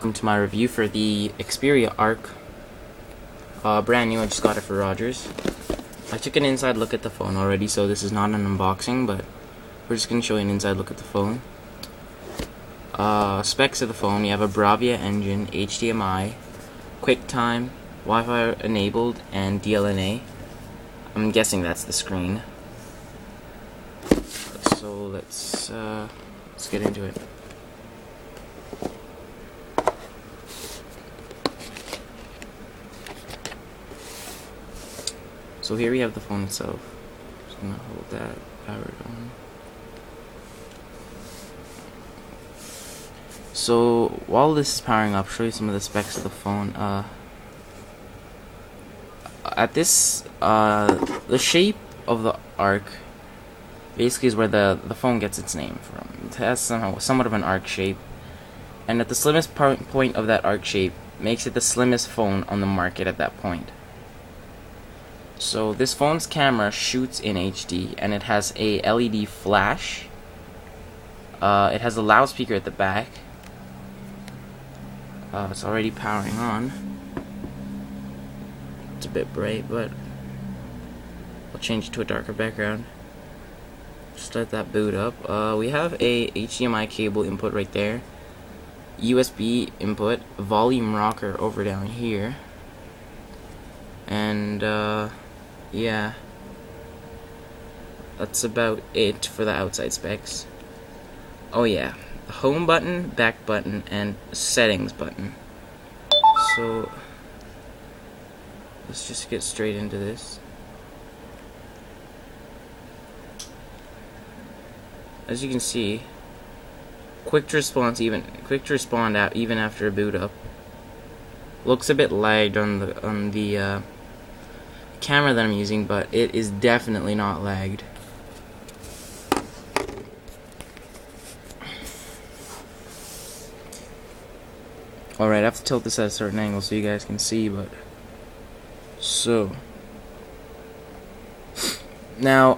welcome to my review for the Xperia Arc. Brand new, I just got it for Rogers. I took an inside look at the phone already, so this is not an unboxing, but we're just going to show you an inside look at the phone. Specs of the phone: you have a Bravia engine, HDMI, QuickTime, Wi-Fi enabled, and DLNA. I'm guessing that's the screen. So let's get into it. So here we have the phone itself. Just gonna hold that powered on. So while this is powering up, I'll show you some of the specs of the phone. The shape of the arc basically is where the phone gets its name from. It has somewhat of an arc shape, and at the slimmest point of that arc shape makes it the slimmest phone on the market at that point. So this phone's camera shoots in HD, and it has a LED flash. It has a loudspeaker at the back. It's already powering on. It's a bit bright, but I'll change it to a darker background. Just let that boot up. We have a HDMI cable input right there, USB input, volume rocker over down here, and yeah, that's about it for the outside specs. Oh yeah, the home button, back button, and settings button. So let's just get straight into this. As you can see, quick to respond even after a boot up. Looks a bit lagged on the camera that I'm using, but it is definitely not lagged. Alright, I have to tilt this at a certain angle so you guys can see, but so now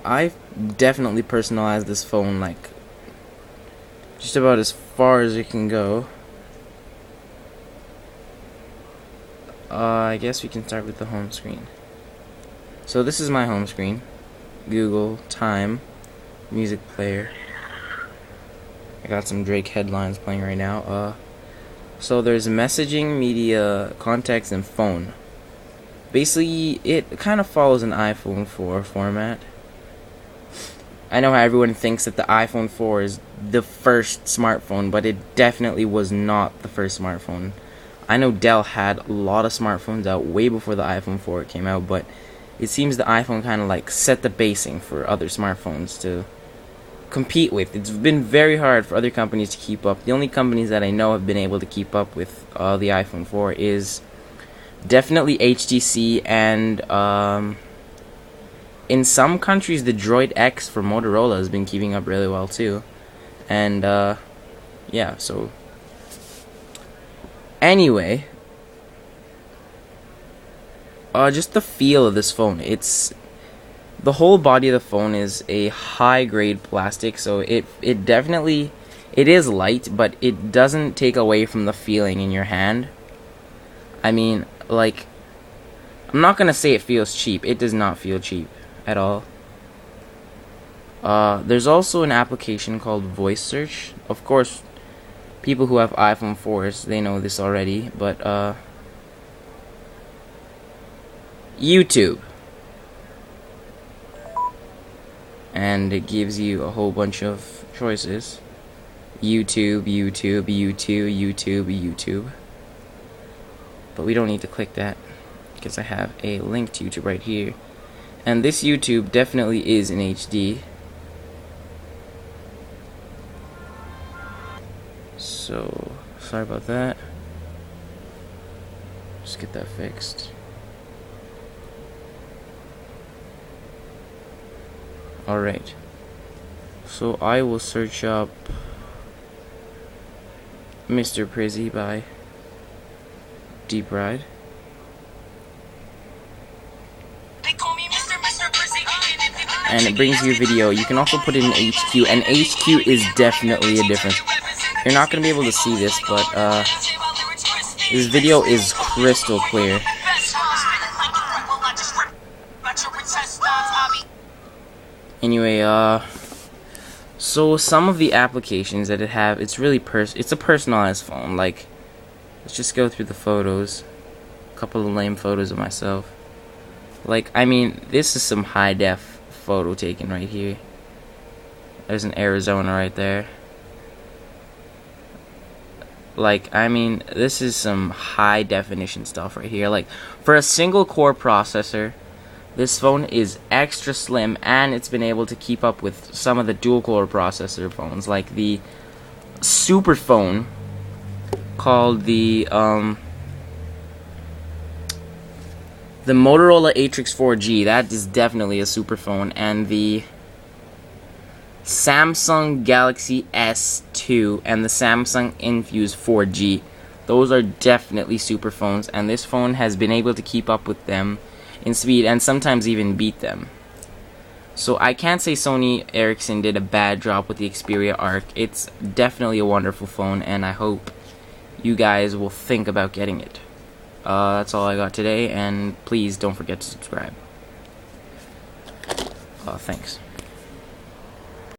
I've definitely personalized this phone like just about as far as it can go. I guess we can start with the home screen. So this is my home screen. Google, time, music player. I got some Drake headlines playing right now. So there's messaging, media, contacts, and phone. Basically, it kind of follows an iPhone 4 format. I know how everyone thinks that the iPhone 4 is the first smartphone, but it definitely was not the first smartphone. I know Dell had a lot of smartphones out way before the iPhone 4 came out, but it seems the iPhone kind of like set the basing for other smartphones to compete with. It's been very hard for other companies to keep up. The only companies that I know have been able to keep up with the iPhone 4 is definitely HTC, and in some countries the Droid X for Motorola has been keeping up really well too. And yeah, so anyway, just the feel of this phone. The whole body of the phone is a high grade plastic, so it is light, but it doesn't take away from the feeling in your hand. I mean, like, I'm not gonna say it feels cheap. It does not feel cheap at all. There's also an application called Voice Search. Of course, people who have iPhone 4s, they know this already, but YouTube. And it gives you a whole bunch of choices. YouTube. But we don't need to click that because I have a link to YouTube right here. And this YouTube definitely is in HD. So, sorry about that. Just get that fixed. Alright. So I will search up Mr. Prizzy by Deep Ride. And it brings you a video. You can also put it in HQ, and HQ is definitely a difference. You're not gonna be able to see this, but this video is crystal clear. Anyway, so some of the applications that it have, it's really it's a personalized phone. Like, let's just go through the photos. A couple of lame photos of myself. Like, I mean, this is some high def photo taken right here. There's an Arizona right there. Like, I mean, this is some high definition stuff right here. Like, for a single core processor, this phone is extra slim, and it's been able to keep up with some of the dual core processor phones, like the super phone called the Motorola Atrix 4G. That is definitely a super phone, and the Samsung Galaxy S2 and the Samsung Infuse 4G. Those are definitely super phones, and this phone has been able to keep up with them in speed and sometimes even beat them. So I can't say Sony Ericsson did a bad job with the Xperia Arc. It's definitely a wonderful phone, and I hope you guys will think about getting it. That's all I got today, and please don't forget to subscribe. Thanks.